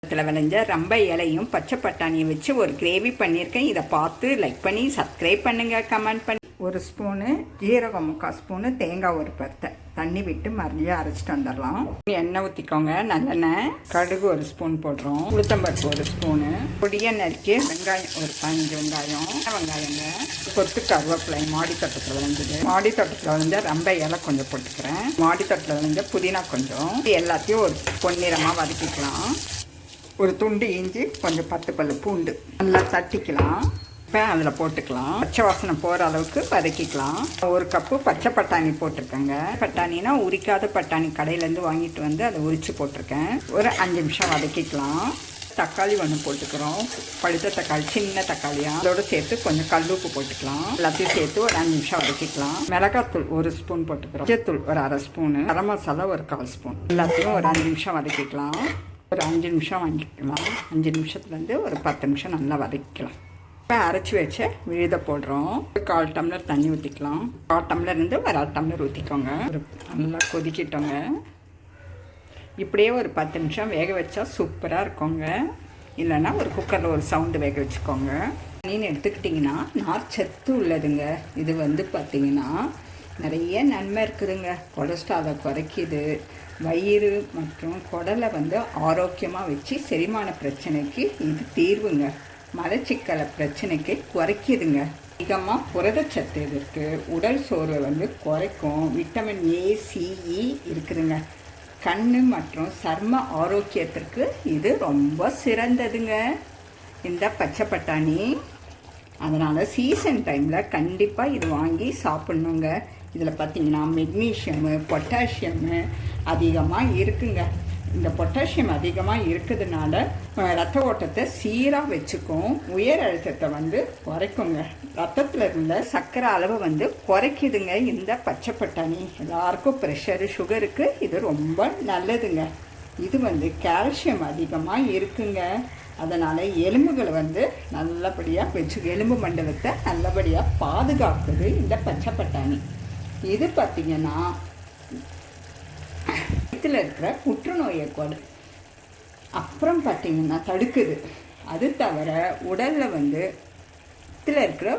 விளைஞ்ச ரொம்ப இலையும் பச்சை பட்டாணியை வச்சு ஒரு கிரேவி பண்ணியிருக்கேன். இதை பார்த்து லைக் பண்ணி சப்ஸ்கிரைப் பண்ணுங்கள், கமெண்ட் பண்ணி. ஒரு ஸ்பூனு ஜீரகம், 3/4 ஸ்பூனு தேங்காய், ஒரு பருத்தை தண்ணி விட்டு மறுபடியும் அரைச்சிட்டு வந்துடலாம். எண்ணெய் ஊற்றிக்கோங்க, நல்லெண்ணெய். கடுகு ஒரு ஸ்பூன் போடுறோம். உளுத்தம்பருப்பு ஒரு ஸ்பூனு. பொடியை நறுக்கி வெங்காயம் ஒரு 15 வெங்காயங்க. கொத்து கருவேப்பிலை மாடி தோட்டத்தில் விளைஞ்சது. மாடி தோட்டத்தில் விளைஞ்ச ரொம்ப இலை கொஞ்சம் போட்டுக்கிறேன். மாடி தோட்டத்தில் விளைஞ்ச புதினா கொஞ்சம். எல்லாத்தையும் ஒரு பொன்னிறமாக வதக்கிக்கலாம். ஒரு துண்டு இஞ்சி, கொஞ்சம் 10 பல்லு பூண்டு நல்லா தட்டிக்கலாம். இப்போ அதில் போட்டுக்கலாம். பச்சை வாசனை போகிற அளவுக்கு வதக்கிக்கலாம். ஒரு கப்பு பச்சை பட்டாணி போட்டிருக்கேங்க. பட்டாணினா உரிக்காத பட்டாணி கடையிலேருந்து வாங்கிட்டு வந்து அதை உரித்து போட்டிருக்கேன். ஒரு 5 நிமிஷம் வதக்கிக்கலாம். தக்காளி ஒன்று போட்டுக்கிறோம். பழுத்த தக்காளி, சின்ன தக்காளியாக. அதோடு சேர்த்து கொஞ்சம் கல்லுப்பு போட்டுக்கலாம். எல்லாத்தையும் சேர்த்து ஒரு 5 நிமிஷம் வதக்கிக்கலாம். மிளகாத்தூள் ஒரு ஸ்பூன் போட்டுக்கிறோம். மஞ்சத்தூள் ஒரு 1/2 ஸ்பூனு. கரம் மசாலா ஒரு 1/4 ஸ்பூன். எல்லாத்தையும் ஒரு 5 நிமிஷம் வதக்கிக்கலாம். ஒரு 5 நிமிஷம் வாங்கிக்கலாம். 5 நிமிஷத்துலேருந்து ஒரு 10 நிமிஷம் நல்லா வதக்கிக்கலாம். இப்போ அரைச்சி வச்ச விழுத போடுறோம். 1/4 டம்ளர் தண்ணி ஊற்றிக்கலாம். 1/4 டம்ளர்லேருந்து ஒரு 1/2 டம்ளர் ஊற்றிக்கோங்க. நல்லா கொதிக்கிட்டோங்க. இப்படியே ஒரு 10 நிமிஷம் வேக வச்சா சூப்பராக இருக்குங்க. இல்லைன்னா ஒரு குக்கரில் ஒரு சவுண்டு வேக வச்சுக்கோங்க. மீன் எடுத்துக்கிட்டிங்கன்னா நார்ச்சத்து உள்ளதுங்க. இது பார்த்திங்கன்னா நிறைய நன்மை இருக்குதுங்க. கொலஸ்ட்ராலை குறைக்கிது. வயிறு மற்றும் குடலை ஆரோக்கியமாக வச்சு செரிமான பிரச்சனைக்கு இது தீர்வுங்க. மலச்சிக்கலை பிரச்சனைக்கு குறைக்கிதுங்க. அதிகமாக புரதச்சத்து இருக்குது. உடல் சோர்வை குறைக்கும். விட்டமின் ஏ, சிஇ இருக்குதுங்க. கண் மற்றும் சர்ம ஆரோக்கியத்திற்கு இது ரொம்ப சிறந்ததுங்க இந்த பச்சை பட்டாணி. அதனால் சீசன் டைமில் கண்டிப்பாக இது வாங்கி சாப்பிட்ணுங்க. இதில் பார்த்திங்கன்னா மெக்னீஷியமு, பொட்டாசியமு அதிகமாக இருக்குங்க. இந்த பொட்டாசியம் அதிகமாக இருக்கிறதுனால ரத்த ஓட்டத்தை சீராக வச்சுக்கும். உயர் அழுத்தத்தை குறைக்குங்க. ரத்தத்தில் இருந்த சர்க்கரை அளவு குறைக்குதுங்க இந்த பச்சை பட்டாணி. எல்லாருக்கும் ப்ரெஷரு, சுகருக்கு இது ரொம்ப நல்லதுங்க. இது கால்சியம் அதிகமாக இருக்குங்க. அதனால் எலும்புகளை நல்லபடியாக எலும்பு மண்டலத்தை நல்லபடியாக பாதுகாக்குது இந்த பச்சை பட்டாணி. இது பார்த்திங்கன்னா வயிற்றில் இருக்கிற புற்றுநோயை அப்புறம் பார்த்திங்கன்னா தடுக்குது. அது தவிர உடலில் வயிற்றில் இருக்கிற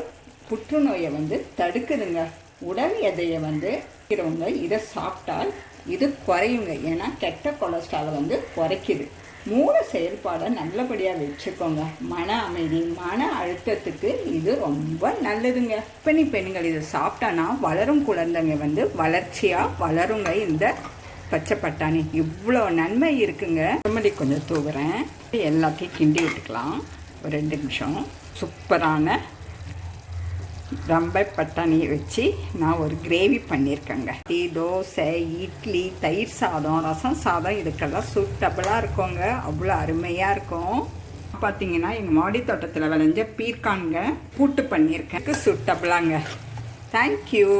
புற்றுநோயை தடுக்குதுங்க. உடல் எதையை இருக்கிறவங்க இதை சாப்பிட்டால் இது குறையுங்க. ஏன்னா கெட்ட கொலஸ்ட்ராலை குறைக்குது. மூளை செயல்பாடை நல்லபடியாக வச்சுக்கோங்க. மன அமைதி, மன அழுத்தத்துக்கு இது ரொம்ப நல்லதுங்க. பெண்கள் இதை சாப்பிட்டானா வளரும் குழந்தைங்க வளர்ச்சியாக வளருங்க. இந்த பச்சை பட்டாணி இவ்வளோ நன்மை இருக்குங்க. மறுபடி கொஞ்சம் தூவுறேன். எல்லாத்தையும் கிண்டி விட்டுக்கலாம். ஒரு 2 நிமிஷம். சூப்பரான ரொம்ப பட்டாணியை வச்சு நான் ஒரு கிரேவி பண்ணியிருக்கேங்க. டீ, தோசை, இட்லி, தயிர் சாதம், ரசம் சாதம் இதுக்கெல்லாம் சூட்டபிளாக இருக்குங்க. அவ்வளோ அருமையாக இருக்கும். பார்த்தீங்கன்னா எங்கள் மாடி தோட்டத்தில் விளைஞ்ச பீர்க்கான்ங்க கூட்டு பண்ணியிருக்கேன். சூட்டபிளாங்க. தேங்க்யூ.